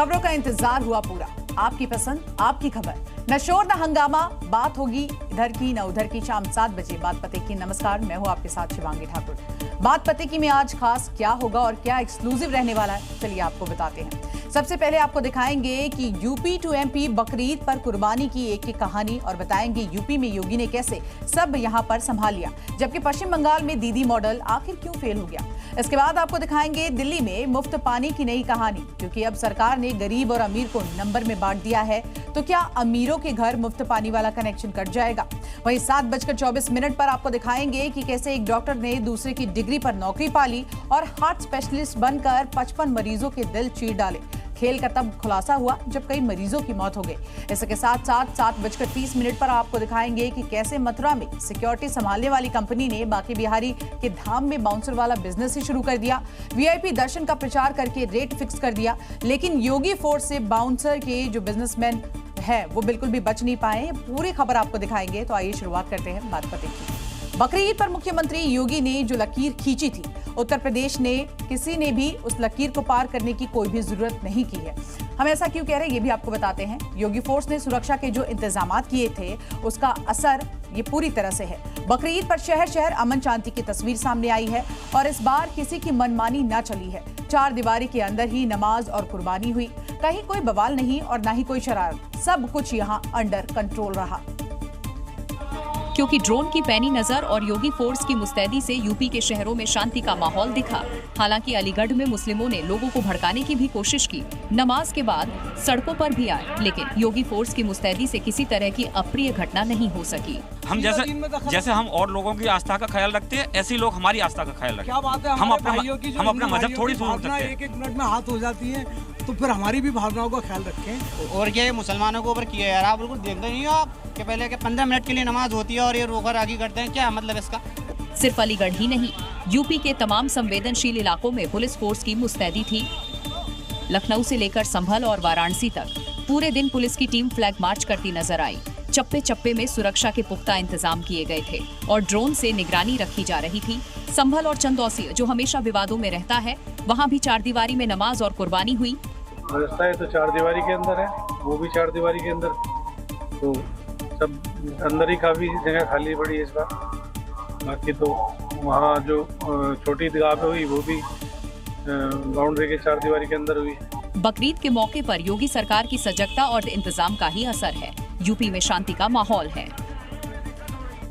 खबरों का इंतजार हुआ पूरा। आपकी पसंद, आपकी खबर, न शोर न हंगामा, बात होगी इधर की न उधर की। शाम 7 बजे बात पते की। नमस्कार, मैं हूं आपके साथ शिवांगी ठाकुर। बात पते की में आज खास क्या होगा और क्या एक्सक्लूसिव रहने वाला है, चलिए आपको बताते हैं। सबसे पहले आपको दिखाएंगे कि यूपी टू एमपी बकरीद पर कुर्बानी की एक कहानी और बताएंगे यूपी में योगी ने कैसे सब यहां पर संभाल लिया, जबकि पश्चिम बंगाल में दीदी मॉडल आखिर क्यों फेल हो गया। इसके बाद आपको दिखाएंगे दिल्ली में मुफ्त पानी की नई कहानी, क्योंकि अब सरकार ने गरीब और अमीर को नंबर में बांट दिया है, तो क्या अमीरों के घर मुफ्त पानी वाला कनेक्शन कट जाएगा। वहीं 7:24 पर आपको दिखाएंगे कि कैसे एक डॉक्टर ने दूसरे की डिग्री पर नौकरी पा ली और हार्ट स्पेशलिस्ट बनकर 55 मरीजों के दिल चीर डाले। खेल का तब खुलासा हुआ जब कई मरीजों की मौत हो गई। इसके साथ साथ 7:30 पर आपको दिखाएंगे कि कैसे मथुरा में सिक्योरिटी संभालने वाली कंपनी ने बांके बिहारी के धाम में बाउंसर वाला बिजनेस ही शुरू कर दिया। वीआईपी दर्शन का प्रचार करके रेट फिक्स कर दिया, लेकिन योगी फोर्स से बाउंसर के जो बिजनेसमैन है वो बिल्कुल भी बच नहीं पाए। पूरी खबर आपको दिखाएंगे, तो आइए शुरुआत करते हैं बात पते की। बकरीद पर मुख्यमंत्री योगी ने जो लकीर खींची थी, उत्तर प्रदेश ने किसी ने भी उस लकीर को पार करने की कोई भी जरूरत नहीं की है। हम ऐसा क्यों कह रहे हैं ये भी आपको बताते हैं। योगी फोर्स ने सुरक्षा के जो इंतजामात किए थे उसका असर ये पूरी तरह से है। बकरीद पर शहर शहर अमन शांति की तस्वीर सामने आई है और इस बार किसी की मनमानी न चली है। 4 दीवारी के अंदर ही नमाज और कुर्बानी हुई, कहीं कोई बवाल नहीं और न ही कोई शरारत, सब कुछ यहाँ अंडर कंट्रोल रहा। क्योंकि ड्रोन की पैनी नजर और योगी फोर्स की मुस्तैदी से यूपी के शहरों में शांति का माहौल दिखा। हालांकि अलीगढ़ में मुस्लिमों ने लोगों को भड़काने की भी कोशिश की, नमाज के बाद सड़कों पर भी आए, लेकिन योगी फोर्स की मुस्तैदी से किसी तरह की अप्रिय घटना नहीं हो सकी। हम जैसे हम और लोगों की आस्था का ख्याल रखते हैं, ऐसे लोग हमारी आस्था का ख्याल रखें। क्या बात है, हम अपना मजहब थोड़ी छोड़ सकते हैं। एक मिनट में हाथ हो जाती है, तो फिर हमारी भी भावनाओं का ख्याल रखें। और ये मुसलमानों के ऊपर किया यार, आप बिल्कुल देखते नहीं हो आप कि पहले के 15 मिनट के लिए नमाज होती है और ये रोकर आगे करते हैं, क्या मतलब इसका। सिर्फ अलीगढ़ ही नहीं, यूपी के तमाम संवेदनशील इलाकों में पुलिस फोर्स की मुस्तैदी थी। लखनऊ से लेकर संभल और वाराणसी तक पूरे दिन पुलिस की टीम फ्लैग मार्च करती नजर आई। चप्पे चप्पे में सुरक्षा के पुख्ता इंतजाम किए गए थे और ड्रोन से निगरानी रखी जा रही थी। संभल और चंदौसी जो हमेशा विवादों में रहता है, वहाँ भी 4 दीवारी में नमाज और कुर्बानी हुई। व्यवस्था है तो 4 दीवारी के अंदर है, वो भी 4 दीवारी के अंदर, तो सब अंदर ही काफी जगह खाली पड़ी है इस बार। बाकी तो वहाँ जो छोटी दीवार हुई वो भी बाउंड्री के 4 दीवारी के अंदर हुई। बकरीद के मौके पर योगी सरकार की सजगता और इंतजाम का ही असर है। यूपी में शांति का माहौल है।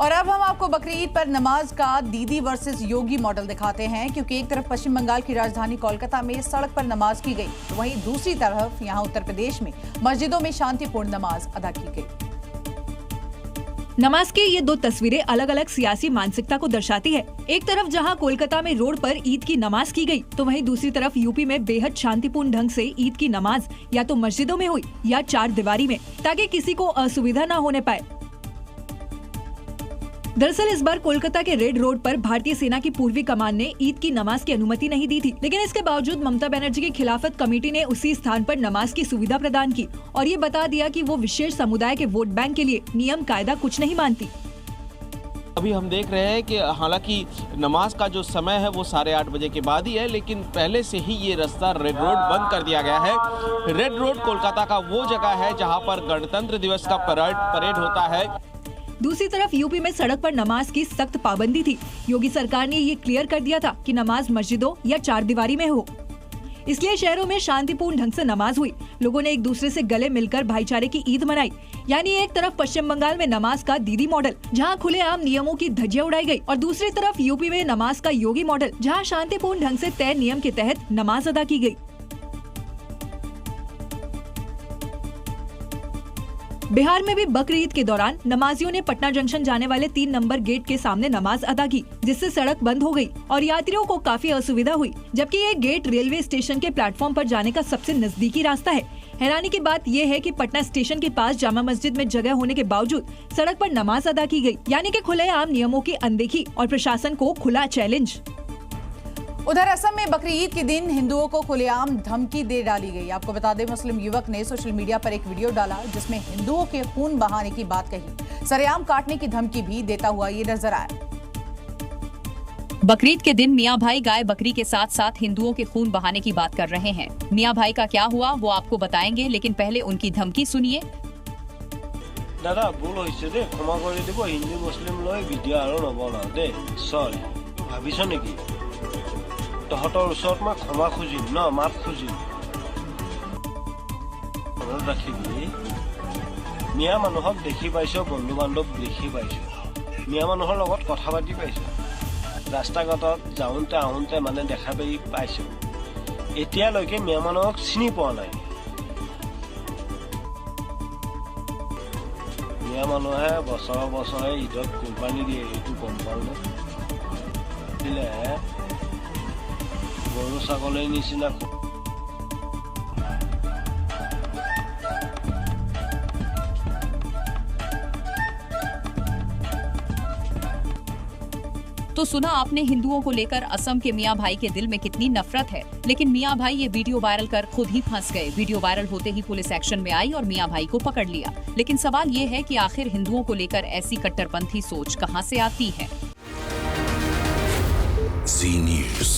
और अब हम आपको बकरीद पर नमाज का दीदी वर्सेस योगी मॉडल दिखाते हैं, क्योंकि एक तरफ पश्चिम बंगाल की राजधानी कोलकाता में सड़क पर नमाज की गई, तो वहीं दूसरी तरफ यहाँ उत्तर प्रदेश में मस्जिदों में शांतिपूर्ण नमाज अदा की गई। नमाज की ये 2 तस्वीरें अलग अलग सियासी मानसिकता को दर्शाती है। एक तरफ जहां कोलकाता में रोड पर ईद की नमाज की गई, तो वहीं दूसरी तरफ यूपी में बेहद शांतिपूर्ण ढंग से ईद की नमाज या तो मस्जिदों में हुई या 4 दीवारी में, ताकि किसी को असुविधा न होने पाए। दरअसल इस बार कोलकाता के रेड रोड पर भारतीय सेना की पूर्वी कमान ने ईद की नमाज की अनुमति नहीं दी थी, लेकिन इसके बावजूद ममता बनर्जी की खिलाफत कमेटी ने उसी स्थान पर नमाज की सुविधा प्रदान की और ये बता दिया कि वो विशेष समुदाय के वोट बैंक के लिए नियम कायदा कुछ नहीं मानती। अभी हम देख रहे हैं कि हालांकि नमाज का जो समय है वो 8:30 बजे के बाद ही है, लेकिन पहले से ही ये रास्ता रेड रोड बंद कर दिया गया है। रेड रोड कोलकाता का वो जगह है जहां पर गणतंत्र दिवस का परेड होता है। दूसरी तरफ यूपी में सड़क पर नमाज की सख्त पाबंदी थी। योगी सरकार ने ये क्लियर कर दिया था कि नमाज मस्जिदों या 4 दीवारी में हो, इसलिए शहरों में शांतिपूर्ण ढंग से नमाज हुई। लोगों ने एक दूसरे से गले मिलकर भाईचारे की ईद मनाई। यानी एक तरफ पश्चिम बंगाल में नमाज का दीदी मॉडल, जहां खुलेआम नियमों की धज्जियां उड़ाई गई, और दूसरी तरफ यूपी में नमाज का योगी मॉडल, जहां शांतिपूर्ण ढंग से तय नियम के तहत नमाज अदा की गई। बिहार में भी बकरीद के दौरान नमाजियों ने पटना जंक्शन जाने वाले 3 नंबर गेट के सामने नमाज अदा की, जिससे सड़क बंद हो गई और यात्रियों को काफी असुविधा हुई, जबकि ये गेट रेलवे स्टेशन के प्लेटफॉर्म पर जाने का सबसे नजदीकी रास्ता है। हैरानी की बात यह है कि पटना स्टेशन के पास जामा मस्जिद में जगह होने के बावजूद सड़क पर नमाज अदा की गई, यानी कि खुलेआम नियमों की अनदेखी और प्रशासन को खुला चैलेंज। उधर असम में बकरीद के दिन हिंदुओं को खुलेआम धमकी दे डाली गई। आपको बता दें, मुस्लिम युवक ने सोशल मीडिया पर एक वीडियो डाला जिसमें हिंदुओं के खून बहाने की बात कही, सरेआम काटने की धमकी भी देता हुआ ये नजर आया। बकरीद के दिन मियां भाई गाय बकरी के साथ साथ हिंदुओं के खून बहाने की बात कर रहे हैं। मियां भाई का क्या हुआ वो आपको बताएंगे, लेकिन पहले उनकी धमकी सुनिए। दादा भूल হৈছে দে, ক্ষমা কৰি দিব। হিন্দু মুছলিম লৈ ভিডিঅ' আৰু নবনাও দে, চৰি। ভাবিছ নেকি তহঁতৰ ওচৰত মই ক্ষমা খুজিম ন, মাফ খুজিম? মনত ৰাখিবি, মিয়া মানুহক দেখি পাইছ, বন্ধু বান্ধৱ দেখি পাইছ, মিয়া মানুহৰ লগত কথা পাতি পাইছ, ৰাস্তা ঘাটত যাওঁতে আহোঁতে মানে দেখা পাইছ। এতিয়ালৈকে মিয়া মানুহক চিনি পোৱা নাই। মিয়া মানুহে বছৰে বছৰে ঈদত কোম্পানী দিয়ে, এইটো গম পাওঁ দিলে গৰু ছাগলীৰ নিচিনা। तो सुना आपने हिंदुओं को लेकर असम के मियां भाई के दिल में कितनी नफरत है, लेकिन मियां भाई ये वीडियो वायरल कर खुद ही फंस गए। वीडियो वायरल होते ही पुलिस एक्शन में आई और मियां भाई को पकड़ लिया। लेकिन सवाल ये है कि आखिर हिंदुओं को लेकर ऐसी कट्टरपंथी सोच कहां से आती है? Zee News।